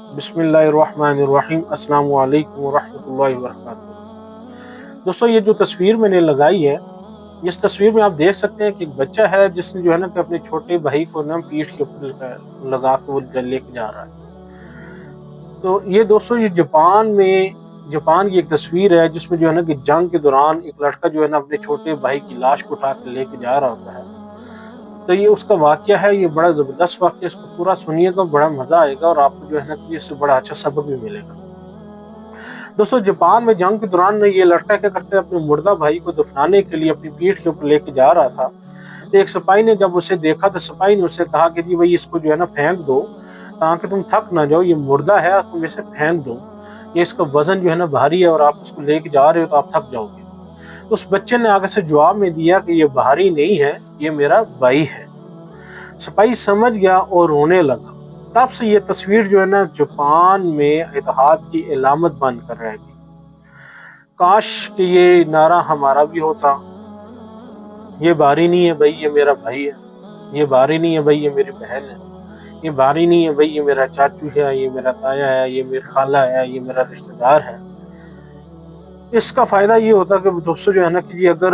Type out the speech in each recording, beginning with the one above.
बिस्मिल्लाहिर्रहमानिर्रहीम। अस्सलामु अलैकुम वरहमतुल्लाहि वबरकातुहू। दोस्तों, ये जो तस्वीर मैंने लगाई है, इस तस्वीर में आप देख सकते हैं कि एक बच्चा है जिसने जो है ना कि अपने छोटे भाई को ना पीठ के ऊपर लगा के वो लेके जा रहा है। तो ये दोस्तों, ये जापान की एक तस्वीर है जिसमें जो है ना कि जंग के दौरान एक लड़का जो है ना अपने छोटे भाई की लाश को उठा के लेके जा रहा होता है। तो ये उसका वाकया है, ये बड़ा जबरदस्त वाकया, इसको पूरा सुनिएगा, बड़ा मजा आएगा और आपको जो है ना कि इससे बड़ा अच्छा सबक भी मिलेगा। दोस्तों, जापान में जंग के दौरान में ये लड़का क्या करता है, अपने मुर्दा भाई को दफनाने के लिए अपनी पीठ के ऊपर लेके जा रहा था। तो एक सिपाही ने जब उसे देखा तो सिपाही ने उससे कहा कि जी भाई, इसको जो है ना फेंक दो ताकि तुम थक ना जाओ, ये मुर्दा है, तुम इसे फेंक दो, ये इसका वजन जो है ना भारी है और आप इसको लेके जा रहे हो तो आप थक जाओगे। तो उस बच्चे ने आगे से जवाब में दिया कि ये भारी नहीं है, ये मेरा भाई है। सिपाही समझ गया और रोने लगा। तब से ये तस्वीर जो है ना जापान में इत्तेहाद की अलामत बनकर रह गई। काश कि ये नारा हमारा भी होता, ये भारी नहीं है भाई, ये मेरा भाई है, ये भारी नहीं है भाई, ये मेरी बहन है, ये भारी नहीं है भाई, ये मेरा चाचू है, ये मेरा ताया है, ये मेरी खाला है, ये मेरा रिश्तेदार है। इसका फायदा ये होता कि दोस्तों जो है ना कि जी, अगर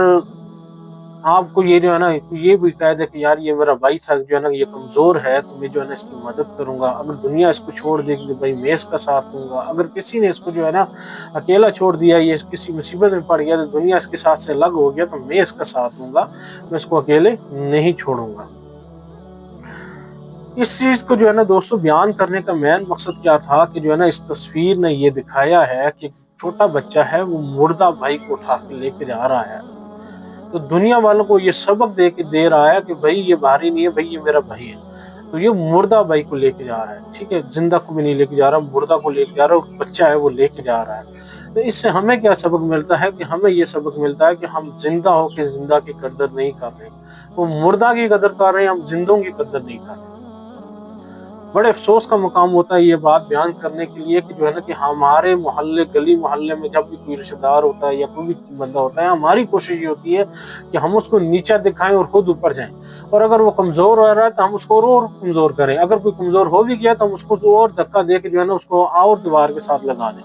आपको ये जो है ना ये भी कह दे कि यार ये मेरा भाई था जो है ना ये कमजोर है, तो मैं जो है ना इसकी मदद करूंगा, अगर दुनिया इसको छोड़ देगी तो भाई मैं इसका साथ दूंगा, अगर किसी ने इसको जो है ना अकेला छोड़ दिया, ये किसी मुसीबत में पड़ गया, तो दुनिया इसके साथ से अलग हो गया, तो मैं इसका साथ दूंगा, मैं इसको अकेले नहीं छोड़ूंगा। इस चीज को जो है ना दोस्तों बयान करने का मेन मकसद क्या था कि जो है ना इस तस्वीर ने ये दिखाया है कि छोटा बच्चा है, वो मुर्दा भाई को उठा के लेके जा रहा है। तो दुनिया वालों को ये सबक दे रहा है कि भाई ये भारी नहीं है भाई, ये मेरा भाई है। तो ये मुर्दा भाई को लेके जा रहा है, ठीक है, जिंदा को भी नहीं लेके जा रहा, मुर्दा को लेके जा रहा है, बच्चा है वो लेके जा रहा है। तो इससे हमें क्या सबक मिलता है कि हमें ये सबक मिलता है कि हम जिंदा होकर जिंदा की कदर नहीं कर रहे, वो मुर्दा की कदर कर रहे हैं, हम जिंदों की कदर नहीं कर रहे। बड़े अफसोस का मुकाम होता है ये बात बयान करने के लिए कि जो है ना कि हमारे मोहल्ले गली मोहल्ले में जब भी कोई रिश्तेदार होता है या कोई भी बंदा होता है, हमारी कोशिश ये होती है कि हम उसको नीचा दिखाएं और खुद ऊपर जाएं। और अगर वो कमजोर हो रहा है तो हम उसको और कमजोर करें, अगर कोई कमजोर हो भी गया तो हम उसको तो और धक्का दे के जो है ना उसको और दीवार के साथ लगा दें।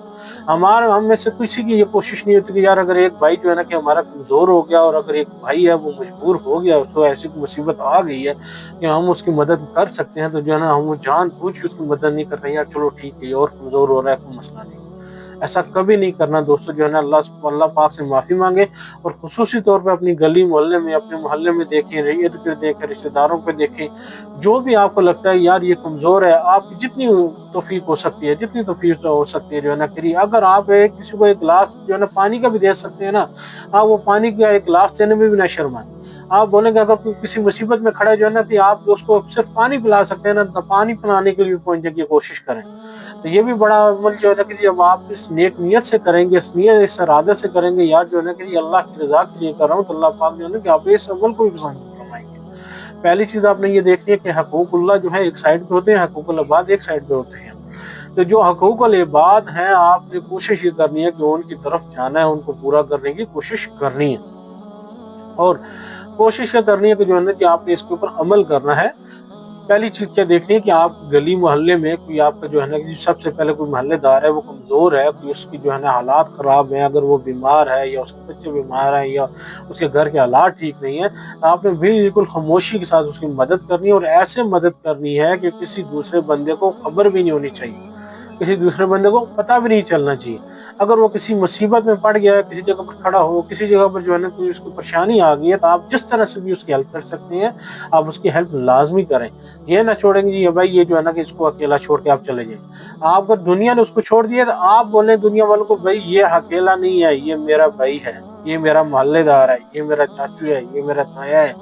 हम में से किसी की ये कोशिश नहीं होती कि यार अगर एक भाई जो है ना कि हमारा कमजोर हो गया और अगर एक भाई है वो मजबूर हो गया, उसको ऐसी मुसीबत आ गई है कि हम उसकी मदद कर सकते हैं, तो जो है ना हम वो जानबूझ के उसकी मदद नहीं करते, यार चलो ठीक है और कमजोर हो रहा है, कोई मसला नहीं। ऐसा कभी नहीं करना दोस्तों, जो है ना अल्लाह पाक से माफी मांगे और खुसूसी तौर पे अपनी गली मोहल्ले में, अपने मोहल्ले में देखें, इर्द गिर्द देखें, रिश्तेदारों पे देखें, जो भी आपको लगता है यार ये कमजोर है, आपकी जितनी तौफीक हो सकती है, जितनी तौफीक हो सकती है जो है ना करिए। अगर आप किसी को एक गिलास जो है ना पानी का भी दे सकते हैं ना, आप वो पानी का एक गिलास देने में भी ना शर्माएं। आप बोलेंगे अगर कोई किसी मुसीबत में खड़ा है जो है ना कि आप उसको सिर्फ पानी पिला सकते हैं ना, तो पानी पिलाने के लिए पहुंचने की कोशिश करें। तो ये भी बड़ा अमल जो है ना कि जब आप इस नेक नियत से करेंगे, इस नियत इस इरादे से करेंगे, यार जो है ना कि अल्लाह की रजा के लिए कर रहा हूँ, तो अल्लाह पाक जो है ना कि आप इस अमल को भी पसंद फरमाएंगे। पहली चीज आपने ये देखनी है कि हकूकुल्लाह जो है एक साइड पे होते हैं, हकूकुल इबाद एक साइड पे होते हैं। तो जो हकूकुल इबाद हैं, आपने कोशिश ये करनी है कि उनकी तरफ जाना है, उनको पूरा करने की कोशिश करनी है और कोशिश ये करनी है कि जो है ना कि आपने इसके ऊपर अमल करना है। पहली चीज क्या देखनी है कि आप गली मोहल्ले में कोई आपका जो है ना कि सबसे पहले कोई मोहल्लेदार है वो कमजोर है, कोई उसकी जो है ना हालात खराब है, अगर वो बीमार है या उसके बच्चे बीमार है या उसके घर के हालात ठीक नहीं है, तो आपने बिल्कुल खामोशी के साथ उसकी मदद करनी है और ऐसे मदद करनी है कि किसी दूसरे बंदे को खबर भी नहीं होनी चाहिए, किसी दूसरे बंदे को पता भी नहीं चलना चाहिए। अगर वो किसी मुसीबत में पड़ गया है, किसी जगह पर खड़ा हो, किसी जगह पर जो है ना कोई उसको परेशानी आ गई है, तो आप जिस तरह से भी उसकी हेल्प कर सकते हैं आप उसकी हेल्प लाजमी करें। ये ना छोड़ेंगे ये भाई ये जो है ना कि इसको अकेला छोड़ के आप चले जाए। आप अगर दुनिया ने उसको छोड़ दिया तो आप बोले दुनिया वालों को भाई ये अकेला नहीं है, ये मेरा भाई है, ये मेरा मोहल्लेदार है, ये मेरा चाचू है, ये मेरा ताया है,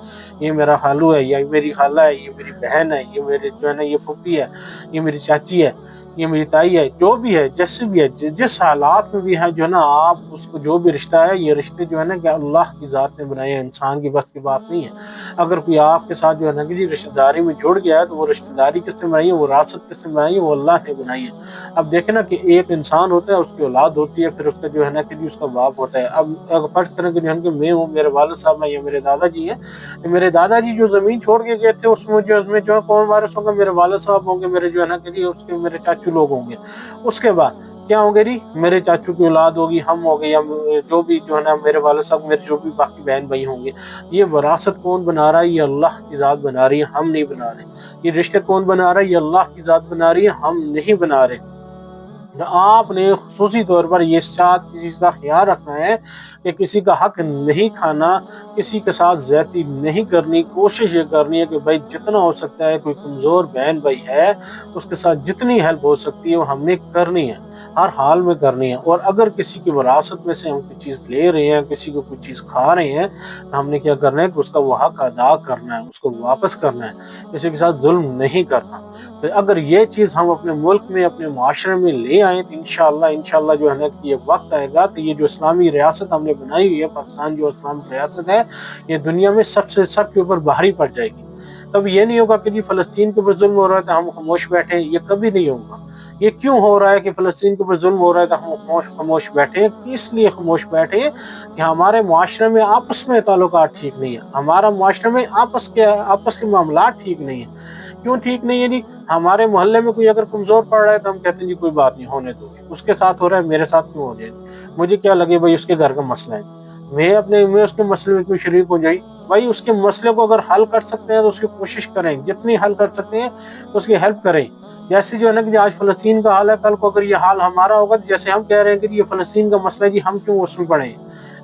ये मेरा खालू है, ये मेरी खाला है, ये मेरी बहन है, ये मेरे जो है ना ये फूफी है, ये मेरी चाची है, ये मेरी ताई है, जो भी है जैसे भी है जिस हालात में भी है जो है ना आप उसको जो भी रिश्ता है, ये रिश्ते जो है ना कि अल्लाह की जात ने बनाए हैं, इंसान की बस की बात नहीं है। अगर कोई आपके साथ जो है ना कि रिश्तेदारी में जुड़ गया है तो वो रिश्तेदारी किसने बनाई है, वो विरासत किसने बनाई है, वो अल्लाह ने बनाई है। अब देखे ना कि एक इंसान होता है, उसकी औलाद होती है, फिर उसका जो है ना कि उसका बाप होता है। अब अगर फर्ज करें कि जो है कि मैं हूँ, मेरे वालिद साहब हैं या मेरे दादाजी हैं, तो मेरे दादाजी जो जमीन छोड़ के गए थे उसमें जो है कौन वारिस होगा, मेरे वालिद साहब होंगे, मेरे जो है ना कि उसके मेरे चाचू चाचू लोग होंगे। उसके बाद क्या होंगे जी, मेरे चाचू की औलाद होगी, हम हो गए, या जो भी जो है ना मेरे वाले साहब, मेरे जो भी बाकी बहन भाई होंगे। ये विरासत कौन बना रहा है? ये अल्लाह की ज़ात बना रही है, हम नहीं बना रहे। ये रिश्ते कौन बना रहा है? ये अल्लाह की ज़ात बना रही है, हम नहीं बना रहे। आपने खुसूसी तौर पर ये चीज़ का ख्याल रखना है कि किसी का हक नहीं खाना, किसी के साथ ज्यादती नहीं करनी। कोशिश ये करनी है कि भाई जितना हो सकता है, कोई कमज़ोर बहन भाई है उसके साथ जितनी हेल्प हो सकती है वो हमने करनी है, हर हाल में करनी है। और अगर किसी की विरासत में से हम कोई चीज़ ले रहे हैं, किसी को कोई चीज़ खा रहे हैं, तो हमने क्या करना है कि उसका वो हक अदा करना है, उसको वापस करना है, किसी के साथ जुल्म नहीं करना। तो अगर ये चीज़ हम अपने मुल्क में, अपने माशरे में ले आए, तो इंशाल्लाह जो है ना कि ये वक्त आएगा तो ये जो इस्लामी रियासत हमने बनाई हुई है, पाकिस्तान जो इस्लामिक रियासत है, ये दुनिया में सबके ऊपर भारी पड़ जाएगी। कभी ये नहीं होगा कि जी फ़लस्तीन के ऊपर जुल्म हो रहा है तो हम खामोश बैठे, ये कभी नहीं होगा। ये क्यों हो रहा है कि फ़लस्तीन के ऊपर जुल्म हो रहा है तो हम खामोश बैठे? इसलिए खामोश बैठे कि हमारे माशरे में आपस में ताल्लुकात ठीक नहीं है, हमारा माशरे में आपस के मामलात ठीक नहीं है। क्यों ठीक नहीं है जी? हमारे मोहल्ले में कोई अगर कमजोर पड़ रहा है तो हम कहते हैं जी कोई बात नहीं, होने दो, उसके साथ हो रहा है मेरे साथ क्यों हो जाए, मुझे क्या लगे भाई, उसके घर का मसला है, मैं उसके मसले में क्यों शरीक हो जाए। भाई उसके मसले को अगर हल कर सकते हैं तो उसकी कोशिश करें, जितनी हल कर सकते हैं तो उसकी हेल्प करें। जैसे जो है ना कि आज फलस्तीन का हाल है, कल को अगर ये हाल हमारा होगा तो जैसे हम कह रहे हैं कि ये फलस्तीन का मसला है जी, हम क्यों उसमें पड़े।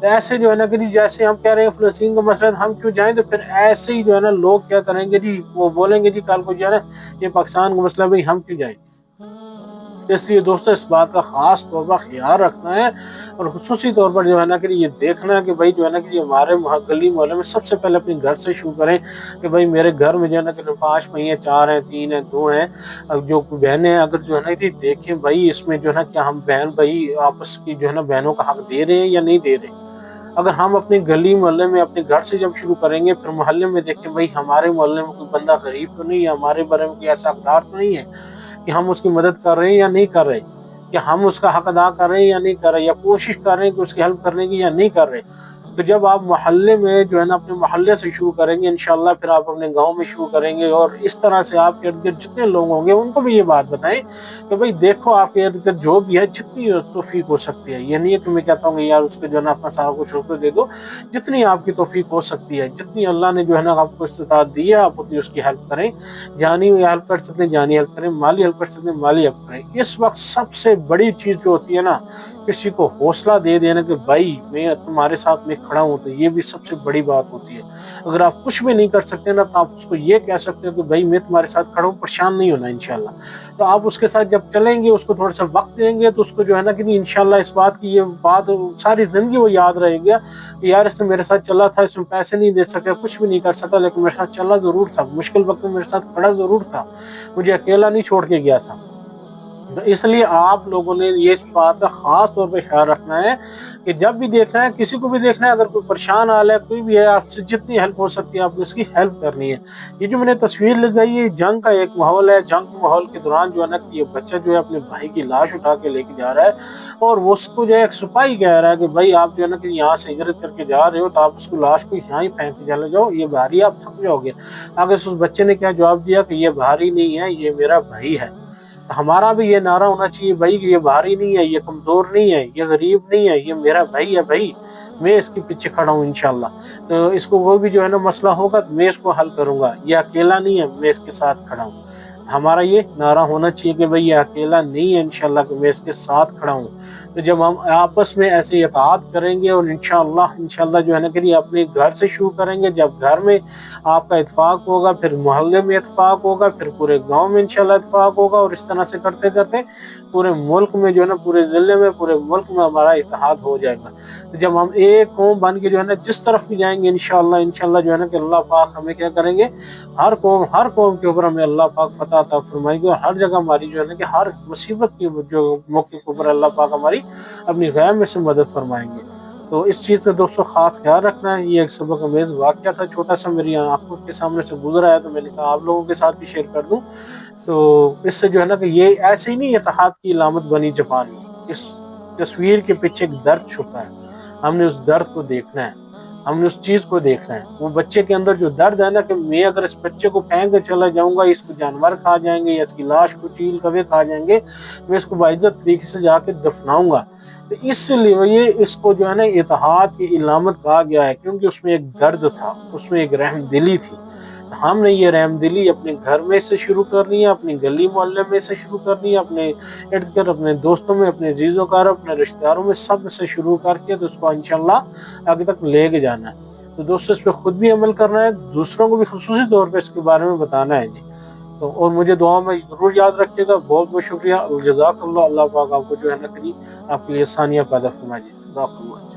ऐसे जो है ना कि जी जैसे हम कह रहे हैं फलस्तीन का मसला है हम क्यों जाएं, तो फिर ऐसे ही जो है ना लोग क्या करेंगे जी, वो बोलेंगे जी कल को जो है ना ये पाकिस्तान का मसला है, भाई हम क्यों जाएं। इसलिए दोस्तों इस बात का खास तौर पर ख्याल रखना है और खुसूसी तौर पर जो है ना कि ये देखना है कि भाई जो है ना कि हमारे गली मोहल्ले में सबसे पहले अपने घर से शुरू करें कि भाई मेरे घर में जो है ना कि 5 पहिए, 4 हैं, 3 हैं, 2 हैं। अब जो बहनें अगर जो है ना कि देखें भाई इसमें जो है ना क्या हम बहन भाई आपस की जो है ना बहनों का हक दे रहे हैं या नहीं दे रहे। अगर हम अपने गली मोहल्ले में अपने घर से जब शुरू करेंगे, फिर मोहल्ले में देखें भाई हमारे मोहल्ले में कोई बंदा गरीब तो नहीं है, हमारे बारे में कोई ऐसा अखबार तो नहीं है कि हम उसकी मदद कर रहे हैं या नहीं कर रहे, कि हम उसका हक अदा कर रहे हैं या नहीं कर रहे, या कोशिश कर रहे हैं कि उसकी हेल्प करने की या नहीं कर रहे। तो जब आप मोहल्ले में जो है ना अपने मोहल्ले से शुरू करेंगे इंशाल्लाह, फिर आप अपने गांव में शुरू करेंगे और इस तरह से आपके इर्द गिर्द जितने लोग होंगे उनको भी ये बात बताएं कि भाई देखो आपके इर्द गिर्द जो भी है जितनी तौफीक हो सकती है, ये नहीं है कि मैं कहता हूँ यार उसके जो है ना अपना सारा कुछ उसको दे दो, जितनी आपकी तौफीक हो सकती है, जितनी अल्लाह ने जो है ना आपको इस्तिताअत दी है आप उतनी उसकी हेल्प करें। जानी हुई हेल्प कर सकते हैं जानी हेल्प करें, माली हेल्प कर सकते हैं माली हेल्प करें। इस वक्त सबसे बड़ी चीज़ जो होती है ना, किसी को हौसला दे देना कि भाई मैं तुम्हारे साथ में खड़ा हूँ, तो ये भी सबसे बड़ी बात होती है। अगर आप कुछ भी नहीं कर सकते ना तो आप उसको ये कह सकते हो कि भाई मैं तुम्हारे साथ खड़ा हूँ, परेशान नहीं होना इंशाल्लाह। तो आप उसके साथ जब चलेंगे, उसको थोड़ा सा वक्त देंगे, तो उसको जो है ना कि इंशाल्लाह इस बात की ये बात सारी जिंदगी वो याद रहेगी कि यार इसने मेरे साथ चला था, इसमें पैसे नहीं दे सका, कुछ भी नहीं कर सका, लेकिन मेरे साथ चला जरूर था, मुश्किल वक्त में मेरे साथ खड़ा जरूर था, मुझे अकेला नहीं छोड़ के गया था। तो इसलिए आप लोगों ने ये इस बात का खास तौर पे ख्याल रखना है कि जब भी देखना है, किसी को भी देखना है, अगर कोई परेशान हाल है, कोई भी है, आपसे जितनी हेल्प हो सकती है आपने उसकी हेल्प करनी है। ये जो मैंने तस्वीर लगाई है, जंग का एक माहौल है। जंग के माहौल के दौरान जो है ना ये बच्चा जो है अपने भाई की लाश उठा के लेके जा रहा है और वो उसको जो है एक सिपाही कह रहा है कि भाई आप जो है ना कि यहाँ से हिजरत करके जा रहे हो तो आप उसको लाश को यहाँ ही फेंक के चले जाओ, ये भारी, आप थक जाओगे। आगे उस बच्चे ने क्या जवाब दिया कि ये भारी नहीं है, ये मेरा भाई है। हमारा भी ये नारा होना चाहिए भाई कि ये भारी नहीं है, ये कमजोर नहीं है, ये गरीब नहीं है, ये मेरा भाई है, भाई मैं इसके पीछे खड़ा हूँ इंशाल्लाह। तो इसको वो भी जो है ना मसला होगा तो मैं इसको हल करूंगा, ये अकेला नहीं है, मैं इसके साथ खड़ा हूँ। हमारा ये नारा होना चाहिए कि भाई ये अकेला नहीं है इंशाल्लाह, कि मैं इसके साथ खड़ा हूँ। तो जब हम आपस में ऐसे इताअत करेंगे और इंशाल्लाह जो है ना कि अपने घर से शुरू करेंगे, जब घर में आपका इत्फाक होगा, फिर मोहल्ले में इत्फाक होगा, फिर पूरे गांव में इंशाल्लाह इत्फाक होगा, और इस तरह से करते करते पूरे मुल्क में जो है ना, पूरे जिले में, पूरे मुल्क में हमारा इत्तेहाद हो जाएगा। तो जब हम एक कौम बन के जो है ना जिस तरफ भी जाएंगे इंशाल्लाह जो है ना कि अल्लाह पाक हमें क्या करेंगे, हर कौम के ऊपर हमें अल्लाह पाक फतह अता फरमाएंगे, और हर जगह हमारी जो है ना कि हर मुसीबत की जो मौके के ऊपर अल्लाह पाक हमारी अपनी गैब में से मदद फरमाएंगे। तो इस चीज़ का दोस्तों खास ख्याल रखना है। ये एक सबक अमेज वाक़या था, छोटा सा मेरी आंखों के सामने से गुजरा है, तो मैंने कहा आप लोगों के साथ भी शेयर कर दूं। तो इससे जो है ना कि ये ऐसे ही नहीं इत्तेहाद की अलामत बनी जापान में, इस तस्वीर के पीछे एक दर्द छुपा है, हमने उस दर्द को देखना है। ہم نے اس چیز کو دیکھنا ہے. وہ بچے کے اندر جو درد ہے نا کہ میں اگر اس بچے کو پھینک کے چلا جاؤں گا، اس کو جانور کھا جائیں گے یا اس کی لاش کو چیل کوے کھا جائیں گے، میں اس کو باعزت طریقے سے جا کے دفناؤں گا. تو اس لیے اس کو جو ہے نا اتحاد کی علامت کہا گیا ہے، کیونکہ اس میں ایک درد تھا، اس میں ایک رحم دلی تھی. ہم نے یہ رحم دلی اپنے گھر میں سے شروع کرنی ہے، اپنی گلی محلے میں سے شروع کرنی ہے، اپنے ارد گرد اپنے دوستوں میں، اپنے عزیز و اقارب، اپنے رشتہ داروں میں، سب سے شروع کر کے تو اس کو انشاءاللہ آگے تک لے کے جانا ہے. تو دوستوں اس پہ خود بھی عمل کرنا ہے، دوسروں کو بھی خصوصی طور پہ اس کے بارے میں بتانا ہے. تو اور مجھے دعا میں ضرور یاد رکھیے گا. بہت بہت شکریہ. جزاک اللہ. اللہ پاک آپ کو جو ہے نا کریم آپ کے لیے ثانیہ پیدا فرمائے. جزاک اللہ.